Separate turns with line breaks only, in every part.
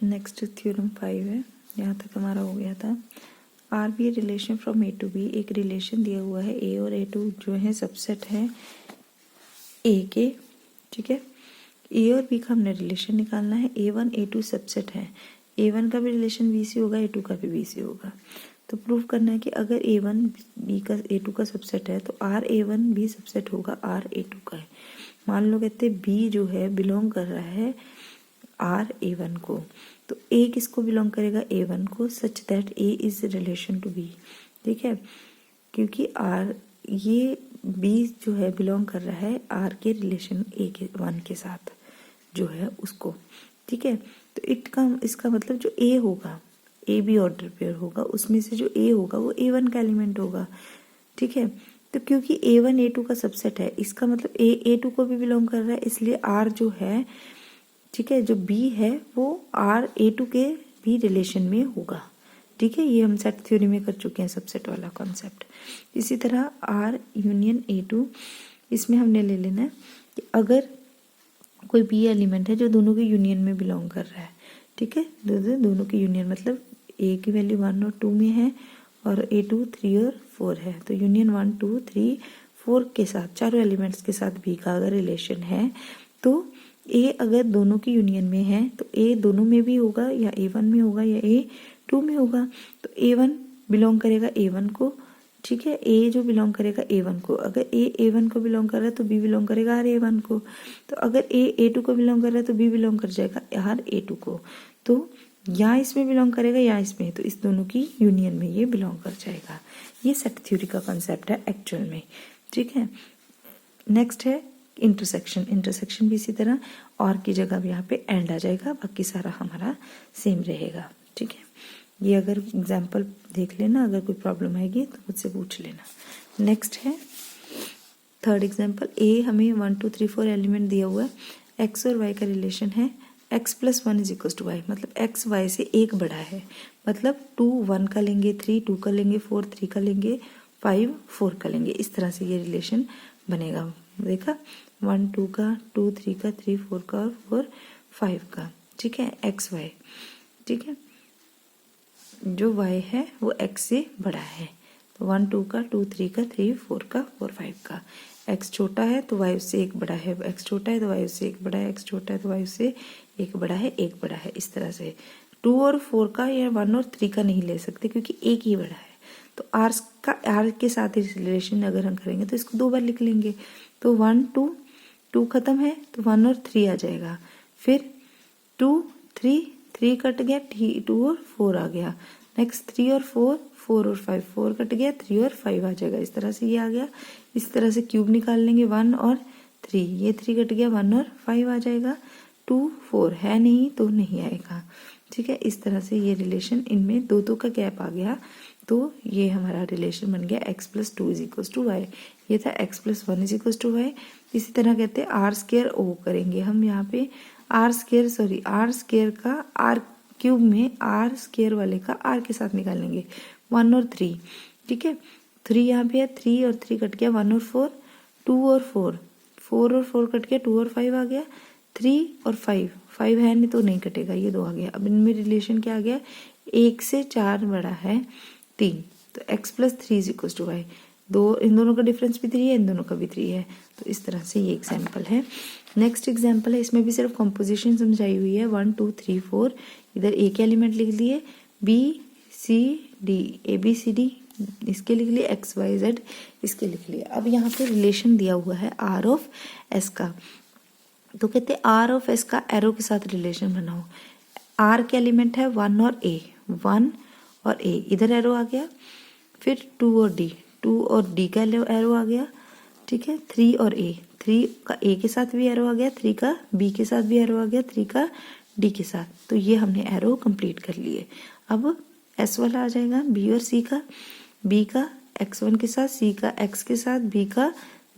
Next theorem 5 है, यहाँ तक हमारा हो गया था। R be relation from A to B, एक रिलेशन दिया हुआ है ए और ए टू जो है सबसेट है ए के, ठीक है। ए और बी का हमने रिलेशन निकालना है, ए वन ए टू सबसेट है, ए वन का भी रिलेशन बी से होगा, ए टू का भी बी से होगा। तो प्रूव करना है कि अगर ए वन बी का ए टू का सबसेट है तो आर ए वन भी सबसेट होगा आर ए टू का है। मान लो कहते बी जो है बिलोंग कर रहा है आर ए वन को, तो ए किसको बिलोंग करेगा, ए वन को, such that A is relation to B, ठीक है। क्योंकि आर ये बी जो है बिलोंग कर रहा है आर के रिलेशन ए के वन के साथ जो है उसको, ठीक है। तो इसका मतलब जो ए होगा, ए बी ऑर्डर पेयर होगा, उसमें से जो ए होगा वो ए वन का एलिमेंट होगा, ठीक है। तो क्योंकि ए वन ए टू का सबसेट है, इसका मतलब ए टू को भी बिलोंग कर रहा है, इसलिए आर जो है, ठीक है, जो बी है वो आर ए टू के भी रिलेशन में होगा, ठीक है। ये हम सेट थ्योरी में कर चुके हैं सबसेट वाला कॉन्सेप्ट। इसी तरह आर यूनियन ए टू, इसमें हमने ले लेना है कि अगर कोई बी एलिमेंट है जो दोनों के यूनियन में बिलोंग कर रहा है, ठीक है, दोनों की यूनियन मतलब ए की वैल्यू 1 और 2 में है और ए टू 3 और 4 है, तो यूनियन 1 2 3 4 के साथ, चारों एलिमेंट्स के साथ बी का अगर रिलेशन है, तो ए अगर दोनों की यूनियन में है तो ए दोनों में भी होगा, या ए वन में होगा या ए टू में होगा। तो ए वन बिलोंग करेगा ए वन को, ठीक है, ए जो बिलोंग करेगा ए वन को, अगर ए वन को बिलोंग कर रहा है तो बी बिलोंग करेगा आर ए वन को, तो अगर ए टू को बिलोंग कर रहा है तो बी बिलोंग कर जाएगा आर ए टू को। तो या इसमें बिलोंग करेगा या इसमें, तो इस दोनों की यूनियन में ये बिलोंग कर जाएगा। ये सेट थ्योरी का कॉन्सेप्ट है एक्चुअल में, ठीक है। नेक्स्ट है इंटरसेक्शन, इंटरसेक्शन भी इसी तरह और की जगह भी यहाँ पे एंड आ जाएगा, बाकी सारा हमारा सेम रहेगा, ठीक है। ये अगर एग्जाम्पल देख लेना, अगर कोई प्रॉब्लम आएगी तो मुझसे पूछ लेना। नेक्स्ट है थर्ड एग्जाम्पल, ए हमें 1 2 3 4 एलिमेंट दिया हुआ है, एक्स और वाई का रिलेशन है x plus 1 is equal to y, मतलब x y से एक बड़ा है, मतलब 2 1 का लेंगे, 3 2 का लेंगे, 4 3 का लेंगे, 5 4 का लेंगे, इस तरह से ये रिलेशन बनेगा। देखा, 1 2 का, 2 3 का, 3 4 का और 4 5 का, ठीक है, एक्स वाई, ठीक है। जो y है वो x से बड़ा है, तो 1 2 का, 2 3 का, 3 4 का, 4 5 का। x छोटा है तो y उससे एक बड़ा है, x छोटा है तो y उससे एक बड़ा है, x छोटा है तो y उससे एक बड़ा है, एक बड़ा है, इस तरह से। 2 और 4 का या 1 और 3 का नहीं ले सकते क्योंकि एक ही बड़ा है। तो r के साथ रिलेशन अगर हम करेंगे तो इसको 2 बार लिख लेंगे, तो 1 2 2 खत्म है तो 1 और 3 आ जाएगा, फिर 2 3 3 कट गया, 2 और 4 आ गया, नेक्स्ट 3 और 4 4 और 5 4 कट गया, 3 और 5 आ जाएगा, इस तरह से ये आ गया। इस तरह से क्यूब निकाल लेंगे, 1 और 3, ये 3 कट गया, 1 और 5 आ जाएगा, 2 4 है नहीं तो नहीं आएगा, ठीक है। इस तरह से ये रिलेशन, इनमें 2 का गैप आ गया, तो ये हमारा रिलेशन बन गया x plus 2 is equal to y, ये था x plus 1 is equal to y. इसी तरह कहते हैं आर स्क्वायर ओ करेंगे हम यहाँ पे, आर स्क्वायर का आर क्यूब में आर स्क्वायर वाले का आर के साथ निकालेंगे, 1 और 3, ठीक है। 3 यहाँ पे है, 3 और 3 कट गया, 1 और 4 2 और 4 4 और 4 कट गया, 2 और 5 आ गया, 3 और 5 है नहीं तो नहीं कटेगा, ये 2 आ गया। अब इनमें रिलेशन क्या आ गया, 1 से 4 बड़ा है 3, तो x plus 3 is equal to Y, इन दोनों का डिफरेंस भी 3 है, इन दोनों का भी 3 है, तो इस तरह से ये एग्जाम्पल है। नेक्स्ट एग्जाम्पल है, इसमें भी सिर्फ कंपोजिशन समझाई हुई है, 1 2 3 4, इधर ए के एलिमेंट लिख लिए, B C D, A B C D इसके लिख लिए, एक्स वाई जेड इसके लिख लिए। अब यहाँ पे रिलेशन दिया हुआ है आर ऑफ एस का, तो कहते हैं आर ऑफ एस का एरो के साथ रिलेशन बनाओ। आर के एलिमेंट है 1 और ए, 1 और ए, इधर एरो आ गया, फिर 2 और डी का एरो आ गया, ठीक है, 3 और ए, 3 का ए के साथ भी एरो आ गया, 3 का बी के साथ भी एरो आ गया, 3 का डी के साथ, तो ये हमने एरो कंप्लीट कर लिए। अब एस वाला आ जाएगा, बी और सी का, बी का x1 के साथ, सी का x के साथ, बी का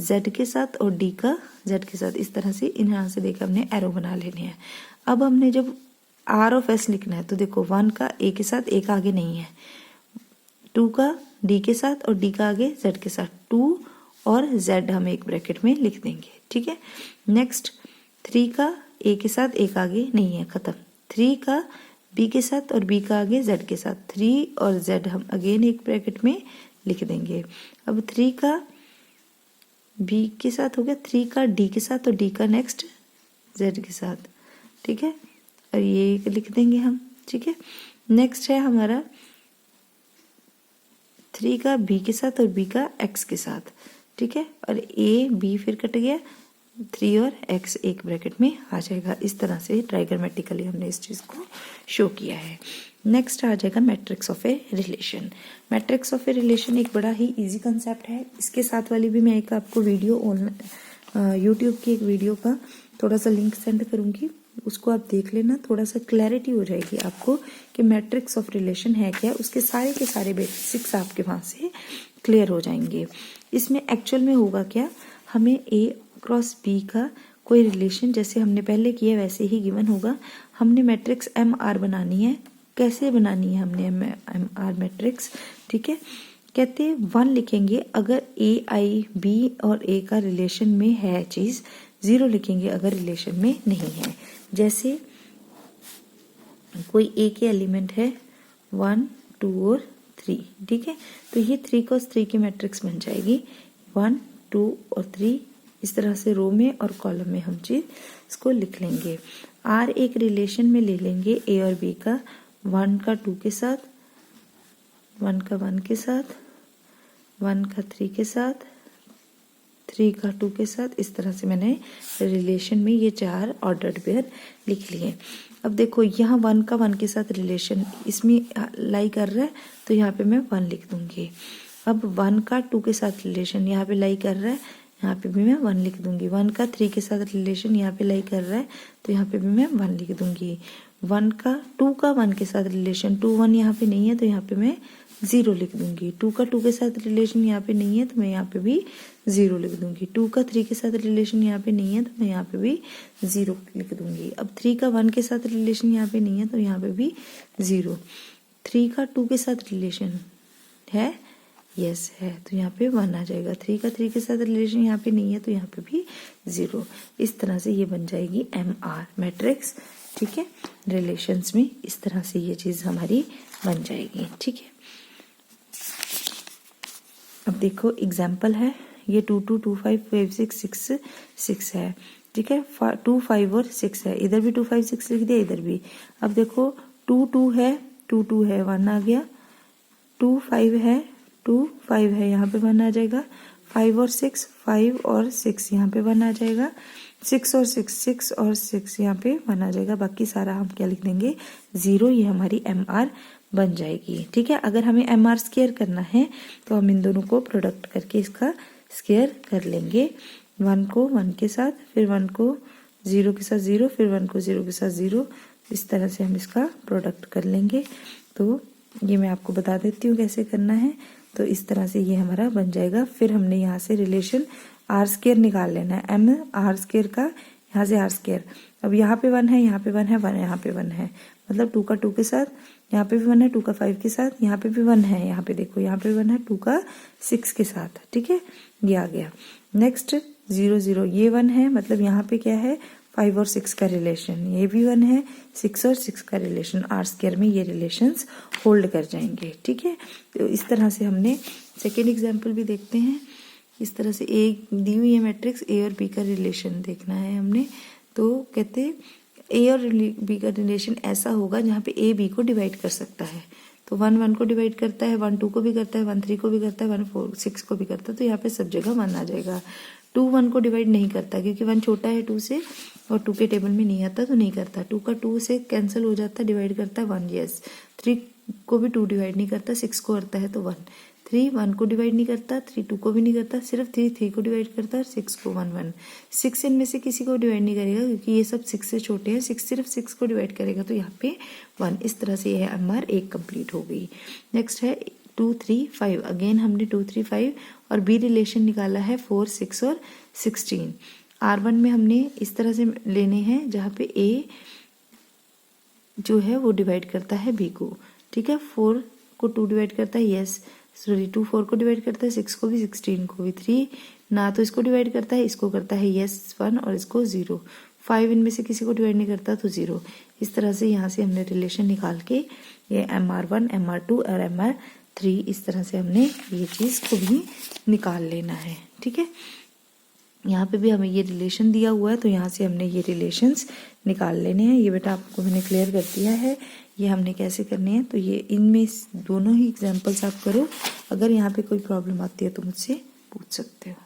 z के साथ और डी का z के साथ, इस तरह से यहाँ से देखकर हमने एरो बना लेने हैं। अब हमने जब आर ऑफ एस लिखना है तो देखो 1 का ए के साथ, एक आगे नहीं है, 2 का डी के साथ और डी का आगे z के साथ, 2 और z हम एक ब्रैकेट में लिख देंगे, ठीक है। नेक्स्ट 3 का ए के साथ, एक आगे नहीं है, खत्म, 3 का बी के साथ और बी का आगे जेड के साथ, 3 और जेड हम अगेन एक ब्रैकेट में लिख देंगे। अब 3 का बी के साथ हो गया, 3 का डी के साथ और डी का नेक्स्ट जेड के साथ, ठीक है, और ये लिख देंगे हम, ठीक है। नेक्स्ट है हमारा 3 का बी के साथ और बी का एक्स के साथ, ठीक है, और ए बी फिर कट गया, 3 और x एक ब्रैकेट में आ जाएगा। इस तरह से ट्राइग्रामेटिकली हमने इस चीज़ को शो किया है। नेक्स्ट आ जाएगा matrix of a relation. Matrix of a relation एक बड़ा ही इजी कंसेप्ट है। इसके साथ वाली भी मैं एक आपको वीडियो ऑनलाइन यूट्यूब की एक वीडियो का थोड़ा सा लिंक सेंड करूंगी, उसको आप देख लेना, थोड़ा सा क्लैरिटी हो जाएगी आपको कि मैट्रिक्स ऑफ रिलेशन है क्या। उसके सारे बेसिक्स आपके वहाँ से क्लियर हो जाएंगे। इसमें एक्चुअल में होगा क्या, हमें ए क्रॉस बी का कोई रिलेशन जैसे हमने पहले किया वैसे ही गिवन होगा। हमने मैट्रिक्स एम आर बनानी है। कैसे बनानी है हमने एम आर मैट्रिक्स, ठीक है। कहते हैं 1 लिखेंगे अगर ए आई बी और ए का रिलेशन में है चीज, 0 लिखेंगे अगर रिलेशन में नहीं है। जैसे कोई ए के एलिमेंट है 1 2 और 3, ठीक है, तो ये 3 क्रॉस 3 की मैट्रिक्स बन जाएगी 1 2 और 3। इस तरह से रो में और कॉलम में हम चीज इसको लिख लेंगे। आर एक रिलेशन में ले लेंगे ए और बी का, 1 का 2 के साथ, 1 का 1 के साथ, 1 का 3 के साथ, 3 का 2 के साथ। इस तरह से मैंने रिलेशन में ये 4 ऑर्डर्ड पेयर लिख लिए। अब देखो यहाँ 1 का 1 के साथ रिलेशन इसमें लाई कर रहा है, तो यहाँ पे मैं 1 लिख दूंगी। अब 1 का 2 के साथ रिलेशन यहाँ पे लाई कर रहा है, यहाँ पे भी मैं 1 लिख दूंगी। 1 का 3 के साथ रिलेशन यहाँ पे लाई कर रहा है, तो यहाँ पे भी मैं 1 लिख दूंगी। 2 का 1 के साथ रिलेशन 2 1 यहाँ पे नहीं है, तो यहाँ पे मैं 0 लिख दूंगी। 2 का 2 के साथ रिलेशन यहाँ पे नहीं है, तो मैं यहाँ पे भी 0 लिख दूंगी। 2 का 3 के साथ रिलेशन यहाँ पे नहीं है, तो मैं यहाँ पे भी 0 लिख दूंगी। अब 3 का 1 के साथ रिलेशन यहाँ पे नहीं है, तो यहाँ पे भी 0। 3 का 2 के साथ रिलेशन है, यस है, तो यहाँ पे 1 आ जाएगा। 3 का 3 के साथ रिलेशन यहाँ पे नहीं है, तो यहाँ पे भी 0। इस तरह से ये बन जाएगी एम आर मैट्रिक्स, ठीक है। रिलेशंस में इस तरह से ये चीज हमारी बन जाएगी, ठीक है। अब देखो एग्जाम्पल है, ये 2 2 2 5 5 6 6 6 है, ठीक है। 2 5 और 6 है, इधर भी 2 5 6 लिख दिया, इधर भी। अब देखो 2 2 है, 2 2 है, 1 आ गया। 2 5 है, 2 5 है, यहाँ पे 1 आ जाएगा। 5 और 6 5 और 6 यहाँ पे 1 आ जाएगा। 6 और 6 6 और 6 यहाँ पे 1 आ जाएगा। बाकी सारा हम क्या लिख देंगे 0। ये हमारी एम आर बन जाएगी, ठीक है। अगर हमें एम आर स्क्वायर करना है तो हम इन दोनों को प्रोडक्ट करके इसका स्क्वायर कर लेंगे। 1 को 1 के साथ, फिर 1 को 0 के साथ 0, फिर 1 को 0 के साथ 0। इस तरह से हम इसका प्रोडक्ट कर लेंगे। तो ये मैं आपको बता देती हूँ कैसे करना है। तो इस तरह से ये हमारा बन जाएगा। फिर हमने यहाँ से रिलेशन आर स्क्वायर निकाल लेना है, एम आर स्क्वायर का, यहाँ से आर स्क्वायर। अब यहाँ पे 1 है, यहाँ पे 1 है, 1 यहाँ पे 1 है, मतलब 2 का 2 के साथ, यहाँ पे भी 1 है, 2 का 5 के साथ, यहाँ पे भी 1 है, यहाँ पे देखो यहाँ पे 1 है 2 का 6 के साथ, ठीक है। ये आ गया। नेक्स्ट 0 0, ये 1 है, मतलब यहाँ पे क्या है 5 और 6 का रिलेशन, ये भी 1 है, 6 और 6 का रिलेशन, आर स्क्वायर में ये रिलेशंस होल्ड कर जाएंगे, ठीक है। तो इस तरह से हमने सेकेंड एग्जाम्पल भी देखते हैं। इस तरह से ए दी हुई है मैट्रिक्स, ए और बी का रिलेशन देखना है हमने। तो कहते ए और बी का रिलेशन ऐसा होगा जहाँ पे ए बी को डिवाइड कर सकता है। तो 1 1 को डिवाइड करता है, 1 2 को भी करता है, 1 3 को भी करता है, 1 4 6 को भी करता है। तो यहाँ पे सब जगह 1 आ जाएगा। 2 1 को डिवाइड नहीं करता क्योंकि 1 छोटा है 2 से और 2 के टेबल में नहीं आता, तो नहीं करता। 2 का 2 से कैंसिल हो जाता है, डिवाइड करता है 1, यस। 3 को भी 2 डिवाइड नहीं करता, 6 को करता है तो 1। 3 1 को डिवाइड नहीं करता, 3 2 को भी नहीं करता, सिर्फ 3 3 को डिवाइड करता है, 6 को 1 1। 6 इनमें से किसी को डिवाइड नहीं करेगा क्योंकि ये सब 6 से छोटे हैं। 6 सिर्फ 6 को डिवाइड करेगा, तो यहाँ पे 1। इस तरह से यह एम आर एक कंप्लीट हो गई। नेक्स्ट है 2 3 5। अगेन हमने 2 3 5 और बी रिलेशन निकाला है 4 6 और 16। R1 में हमने इस तरह से लेने हैं जहाँ पे A जो है वो डिवाइड करता है B को, ठीक है। 4 को 2 डिवाइड करता है, यस सॉरी 2 4 को डिवाइड करता है, 6 को भी 16 को भी। 3 ना तो इसको डिवाइड करता है, इसको करता है यस 1 और इसको 0। 5 इनमें से किसी को डिवाइड नहीं करता तो 0। इस तरह से यहाँ से हमने रिलेशन निकाल के ये MR1 MR2 और MR3 इस तरह से हमने ये चीज़ को भी निकाल लेना है। ठीक है, यहाँ पे भी हमें ये रिलेशन दिया हुआ है तो यहाँ से हमने ये रिलेशंस निकाल लेने हैं। ये बेटा आपको मैंने क्लियर कर दिया है, ये हमने कैसे करने हैं। तो ये इनमें दोनों ही एग्जांपल्स आप करो, अगर यहाँ पे कोई प्रॉब्लम आती है तो मुझसे पूछ सकते हो।